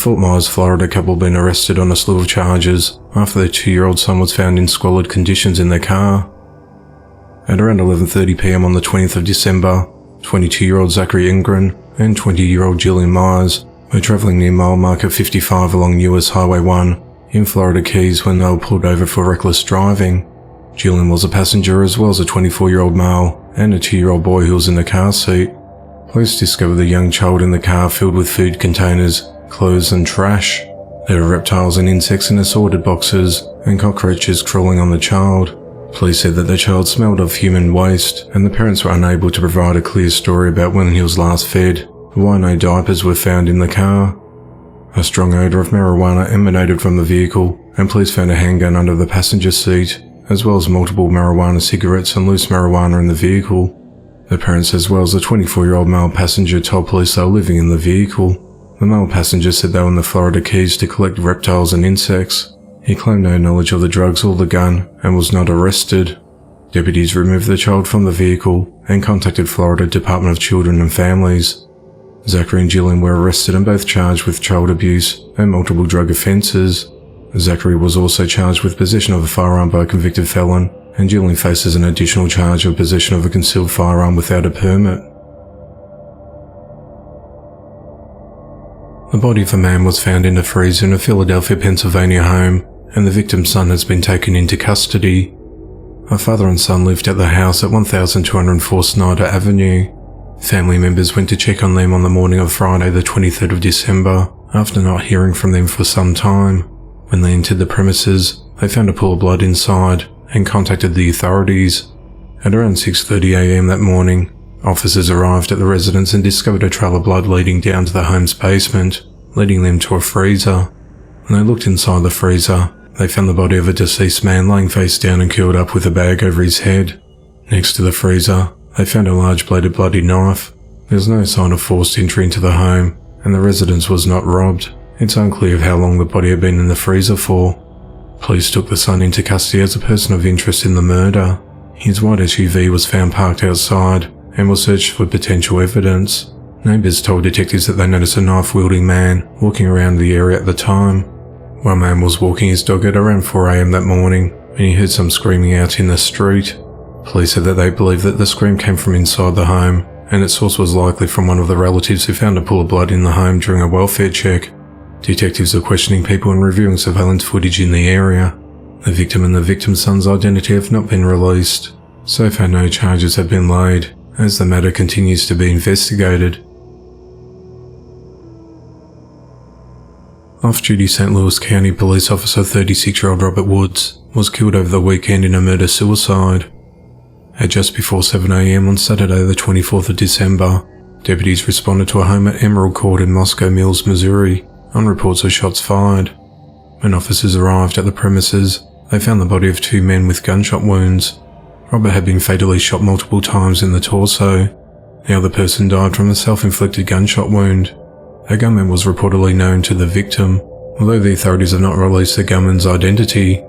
Fort Myers, Florida couple been arrested on a slew of charges after their 2-year-old son was found in squalid conditions in their car. At around 11:30 p.m. on the 20th of December, 22-year-old Zachary Engren and 20-year-old Jillian Myers were travelling near mile marker 55 along US Highway 1 in Florida Keys when they were pulled over for reckless driving. Jillian was a passenger as well as a 24-year-old male and a 2-year-old boy who was in the car seat. Police discovered the young child in the car filled with food containers, clothes and trash. There were reptiles and insects in assorted boxes and cockroaches crawling on the child. Police said that the child smelled of human waste and the parents were unable to provide a clear story about when he was last fed, why no diapers were found in the car. A strong odour of marijuana emanated from the vehicle and police found a handgun under the passenger seat, as well as multiple marijuana cigarettes and loose marijuana in the vehicle. The parents as well as the 24-year-old male passenger told police they were living in the vehicle. The male passenger said they were in the Florida Keys to collect reptiles and insects. He claimed no knowledge of the drugs or the gun and was not arrested. Deputies removed the child from the vehicle and contacted Florida Department of Children and Families. Zachary and Jillian were arrested and both charged with child abuse and multiple drug offences. Zachary was also charged with possession of a firearm by a convicted felon, and Jillian faces an additional charge of possession of a concealed firearm without a permit. The body of a man was found in a freezer in a Philadelphia, Pennsylvania home, and the victim's son has been taken into custody. A father and son lived at the house at 1204 Snyder Avenue. Family members went to check on them on the morning of Friday the 23rd of December after not hearing from them for some time. When they entered the premises, they found a pool of blood inside and contacted the authorities. At around 6:30 a.m. that morning, officers arrived at the residence and discovered a trail of blood leading down to the home's basement, leading them to a freezer. When they looked inside the freezer, they found the body of a deceased man laying face down and curled up with a bag over his head. Next to the freezer, they found a large bladed bloody knife. There was no sign of forced entry into the home, and the residence was not robbed. It's unclear of how long the body had been in the freezer for. Police took the son into custody as a person of interest in the murder. His white SUV was found parked outside and was searched for potential evidence. Neighbours told detectives that they noticed a knife-wielding man walking around the area at the time. One man was walking his dog at around 4 a.m. that morning and he heard some screaming out in the street. Police said that they believed that the scream came from inside the home and its source was likely from one of the relatives who found a pool of blood in the home during a welfare check. Detectives are questioning people and reviewing surveillance footage in the area. The victim and the victim's son's identity have not been released. So far no charges have been laid, as the matter continues to be investigated. Off-duty St. Louis County Police Officer 36-year-old Robert Woods was killed over the weekend in a murder-suicide. At just before 7 a.m. on Saturday the 24th of December, deputies responded to a home at Emerald Court in Moscow Mills, Missouri, on reports of shots fired. When officers arrived at the premises, they found the body of 2 men with gunshot wounds. Robert had been fatally shot multiple times in the torso. The other person died from a self-inflicted gunshot wound. A gunman was reportedly known to the victim, although the authorities have not released the gunman's identity.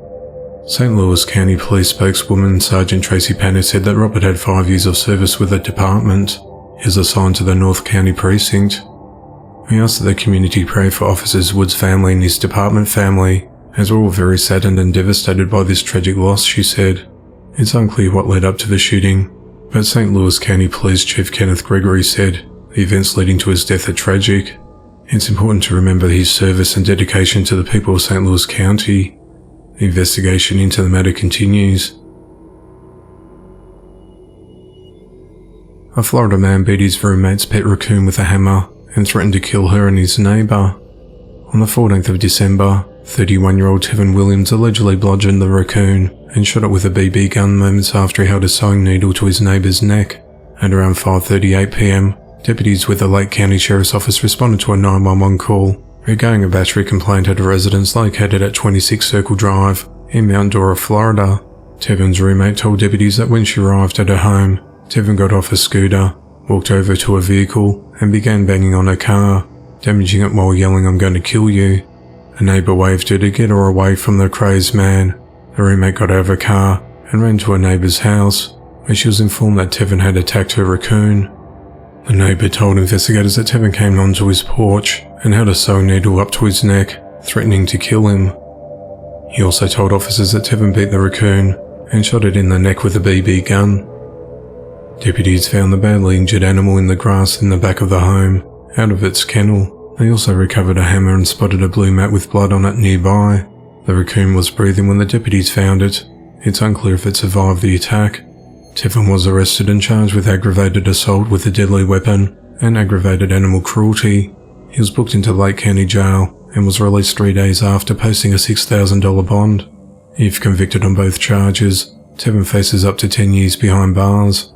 St. Louis County Police spokeswoman Sergeant Tracy Panner said that Robert had 5 years of service with the department. He was assigned to the North County Precinct. We ask that the community pray for Officers Wood's family and his department family, as we're all very saddened and devastated by this tragic loss, she said. It's unclear what led up to the shooting, but St. Louis County Police Chief Kenneth Gregory said the events leading to his death are tragic. It's important to remember his service and dedication to the people of St. Louis County. The investigation into the matter continues. A Florida man beat his roommate's pet raccoon with a hammer and threatened to kill her and his neighbour. On the 14th of December, 31-year-old Tevin Williams allegedly bludgeoned the raccoon and shot it with a BB gun moments after he held a sewing needle to his neighbour's neck. At around 5:38 p.m, deputies with the Lake County Sheriff's Office responded to a 911 call regarding a battery complaint at a residence located at 26 Circle Drive in Mount Dora, Florida. Tevin's roommate told deputies that when she arrived at her home, Tevin got off a scooter, walked over to a vehicle and began banging on her car, damaging it while yelling, "I'm going to kill you." A neighbour waved her to get her away from the crazed man. The roommate got out of her car and ran to a neighbour's house, where she was informed that Tevin had attacked her raccoon. The neighbour told investigators that Tevin came onto his porch and had a sewing needle up to his neck, threatening to kill him. He also told officers that Tevin beat the raccoon and shot it in the neck with a BB gun. Deputies found the badly injured animal in the grass in the back of the home, out of its kennel. They also recovered a hammer and spotted a blue mat with blood on it nearby. The raccoon was breathing when the deputies found it. It's unclear if it survived the attack. Tevin was arrested and charged with aggravated assault with a deadly weapon and aggravated animal cruelty. He was booked into Lake County Jail and was released 3 days after posting a $6,000 bond. If convicted on both charges, Tevin faces up to 10 years behind bars.